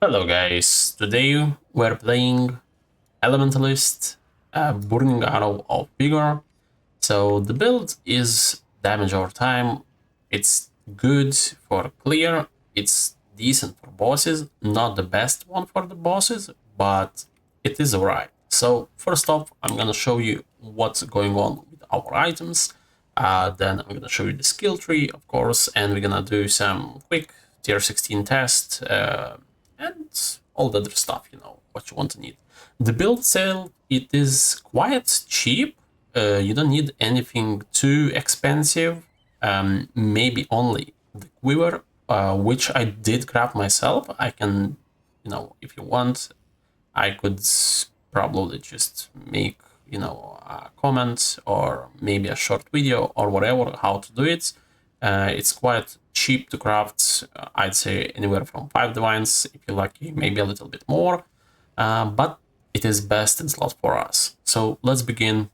Hello guys, today we're playing Elementalist, Burning Arrow of Vigour. So the build is damage over time, it's good for clear, it's decent for bosses, not the best one for the bosses, but it is alright. So first off, I'm gonna show you what's going on with our items, then I'm gonna show you the skill tree, of course, and we're gonna do some quick tier 16 test, and all the other stuff, what you want to need. The build itself, it is quite cheap. You don't need anything too expensive. Maybe only the quiver, which I did craft myself. I can, if you want, I could probably just make, a comment or maybe a short video or whatever, how to do it. It's quite cheap to craft. I'd say anywhere from 5 divines, if you're lucky, maybe a little bit more. But it is best in slot for us. So let's begin.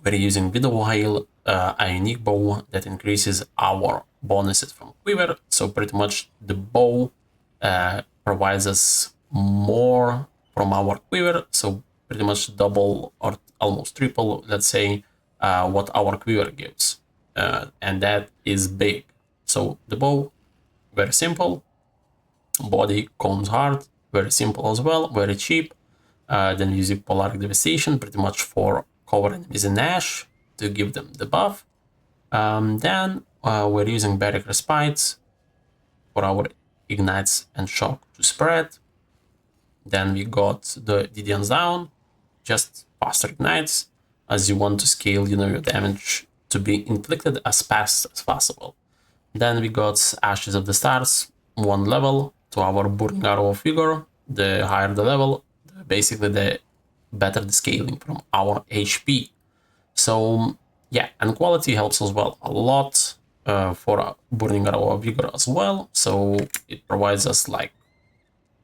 We're using Vigour, a unique bow that increases our bonuses from quiver. So pretty much the bow provides us more from our quiver. So pretty much double or almost triple, let's say, what our quiver gives. And that is big. So the bow, very simple. Body, cones hard, very simple as well, very cheap. Then using Polar Devastation pretty much for cover enemies in Ash to give them the buff. Then we're using Barrier Respite for our Ignites and Shock to spread. Then we got the Didian's Down, just faster Ignites, as you want to scale, your damage to be inflicted as fast as possible. Then we got Ashes of the Stars, 1 level to our Burning Arrow of Vigour. The higher the level, basically the better the scaling from our HP. So yeah, and quality helps as well a lot for Burning Arrow of Vigour as well. So it provides us like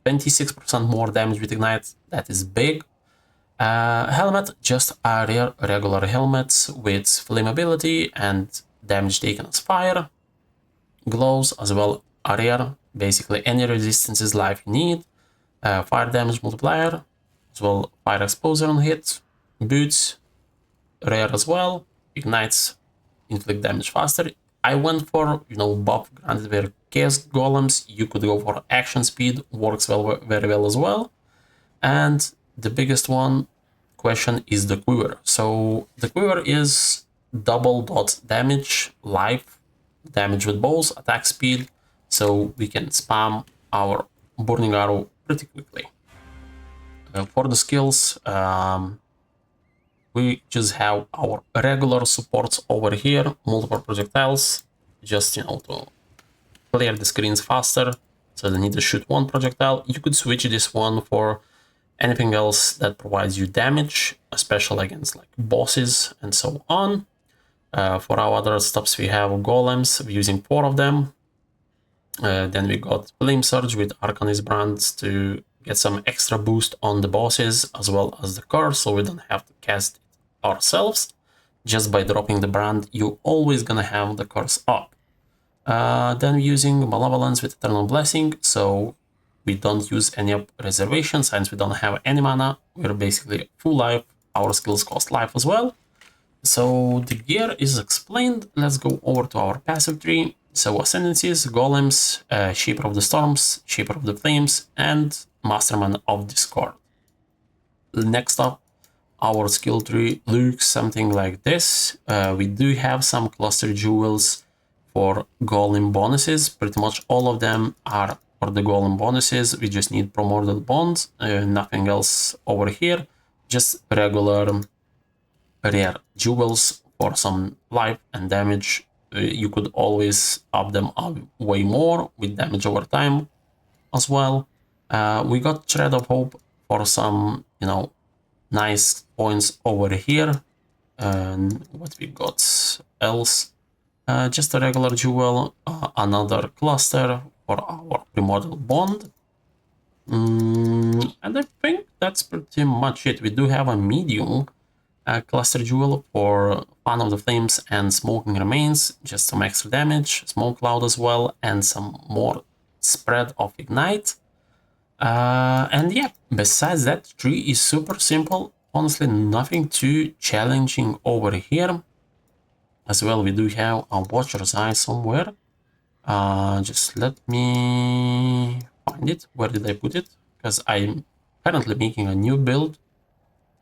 26% more damage with Ignite. That is big. Helmet, just a rare regular helmet with flammability and damage taken as fire. Gloves as well are rare, basically any resistances life you need. Fire damage multiplier, as well fire exposure on hit. Boots, rare as well. Ignites, inflict damage faster. I went for, buff granted where chaos golems, you could go for action speed, works very well as well. And the biggest question is the quiver. So the quiver is double dot damage, life, damage with bows, attack speed, so we can spam our Burning Arrow pretty quickly. For the skills, we just have our regular supports over here, multiple projectiles, just to clear the screens faster, so they need to shoot one projectile. You could switch this one for anything else that provides you damage, especially against like bosses and so on. For our other stops, we have golems, we're using 4 of them. Then we got Flame Surge with Arcanist Brands to get some extra boost on the bosses as well as the curse, so we don't have to cast it ourselves. Just by dropping the brand, you always gonna have the curse up. Then using Malevolence with Eternal Blessing, so we don't use any reservation since we don't have any mana. We're basically full life. Our skills cost life as well. So the gear is explained. Let's go over to our passive tree. So Ascendancies, Golems, Shaper of the Storms, Shaper of the Flames, and Masterman of Discord. Next up, our skill tree looks something like this. We do have some cluster jewels for golem bonuses. Pretty much all of them are for the golem bonuses. We just need Primordial Bond, nothing else over here. Just regular rare jewels for some life and damage. You could always up them up way more with damage over time as well. We got Shred of Hope for some, nice points over here. And what we got else? Just a regular jewel, another cluster for our Primordial Bond. And I think that's pretty much it. We do have a medium cluster jewel for Fan of the Flames and Smoking Remains, just some extra damage, Smoke Cloud as well, and some more spread of Ignite. And yeah, besides that, tree is super simple. Honestly, nothing too challenging over here. As well, we do have a Watcher's Eye somewhere. Just let me find it. Where did I put it? Because I'm currently making a new build.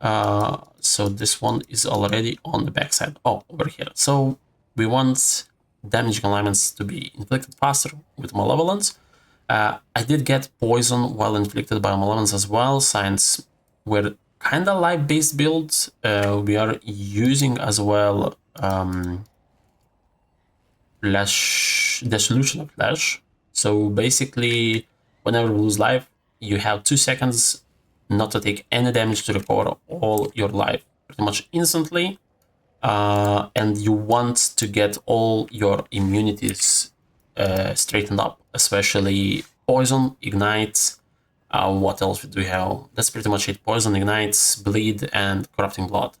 So this one is already on the backside. Oh, over here. So we want damaging elements to be inflicted faster with Malevolence. I did get poison while inflicted by Malevolence as well, since we're kind of life-based builds. We are using as well Dissolution of Flesh. So basically, whenever you lose life, you have 2 seconds not to take any damage to recover all your life pretty much instantly. And you want to get all your immunities straightened up, especially Poison, Ignite. What else do we have? That's pretty much it. Poison, Ignites, Bleed, and Corrupting Blood.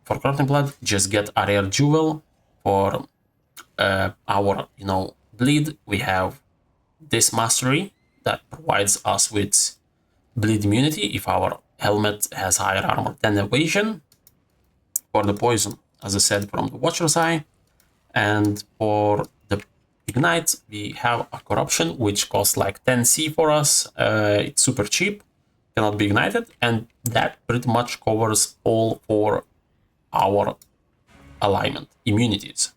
For Corrupting Blood, just get a rare jewel. For our, bleed, we have this mastery that provides us with bleed immunity if our helmet has higher armor than evasion. For the poison, as I said, from the Watcher's Eye. And for the ignite, we have a corruption which costs like 10C for us. It's super cheap, cannot be ignited, and that pretty much covers all for our alignment immunities.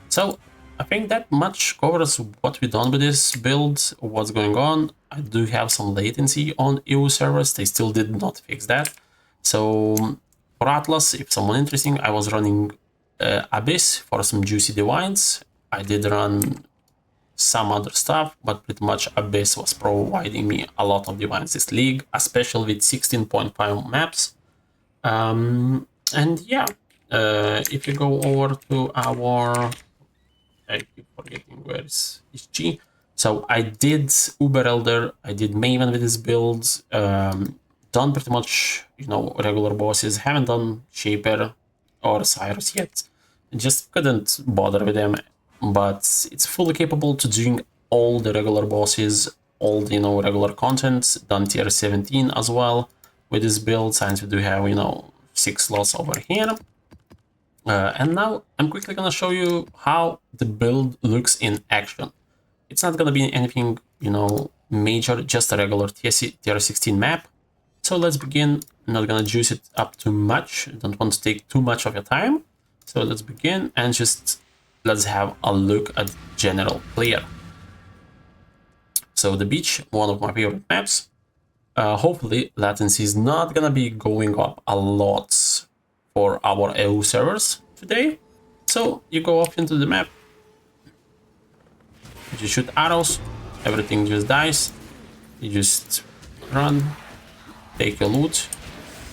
So I think that much covers what we've done with this build, what's going on. I do have some latency on EU servers, they still did not fix that. So for Atlas, if someone interesting, I was running Abyss for some juicy divines. I did run some other stuff, but pretty much Abyss was providing me a lot of divines this league, especially with 16.5 maps. And yeah, if you go over to our... I keep forgetting where is G. So I did Uber Elder, I did Maven with this build, done pretty much, regular bosses, haven't done Shaper or Cyrus yet, just couldn't bother with them, but it's fully capable to doing all the regular bosses, all the, regular content, done tier 17 as well with this build, since we do have, 6 slots over here. And now I'm quickly gonna show you how the build looks in action. It's not gonna be anything, major, just a regular tier 16 map. So let's begin. I'm not gonna juice it up too much. Don't want to take too much of your time. So let's begin and just let's have a look at general player. So the beach, one of my favorite maps. Hopefully latency is not gonna be going up a lot for our EU servers today. So you go off into the map, you shoot arrows, everything just dies, you just run, take your loot,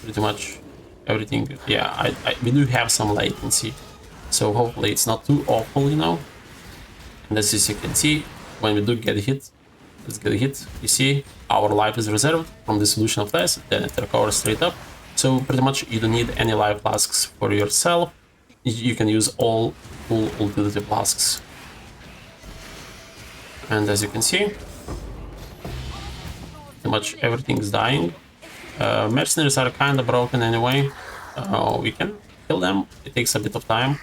pretty much everything. Yeah, we do have some latency, so hopefully it's not too awful, And as you can see, when we do get hit, let's get a hit, you see our life is reserved from the solution of this, then it recovers straight up. So pretty much you don't need any life flasks for yourself. You can use all full utility flasks. And as you can see, pretty much everything is dying. Mercenaries are kind of broken anyway. We can kill them. It takes a bit of time,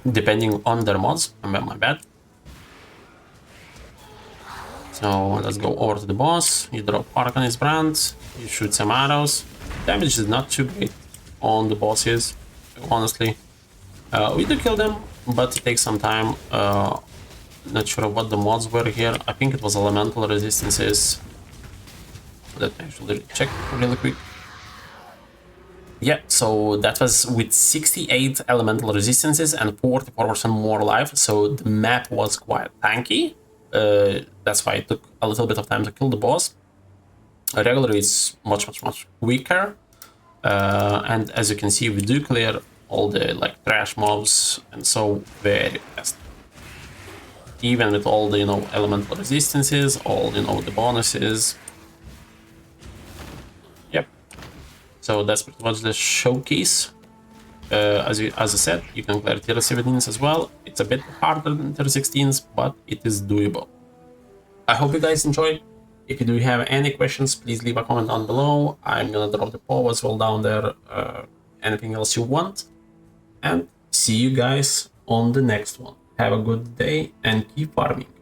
depending on their mods. My bad. So let's go over to the boss. You drop Arcanist Brand. You shoot some arrows. Damage is not too great on the bosses, honestly. We do kill them, but it takes some time. Not sure what the mods were here. I think it was elemental resistances. Let me actually check really quick. Yeah, so that was with 68 elemental resistances and 44% more life, so the map was quite tanky. That's why it took a little bit of time to kill the boss. Regular is much weaker, and as you can see, we do clear all the trash mobs and so very fast. Even with all the elemental resistances, all the bonuses. Yep. So that's pretty much the showcase. As I said, you can clear tier 17s as well. It's a bit harder than tier 16s, but it is doable. I hope you guys enjoyed. If you do have any questions, please leave a comment down below. I'm gonna drop the poll as well down there. Anything else you want. And see you guys on the next one. Have a good day and keep farming.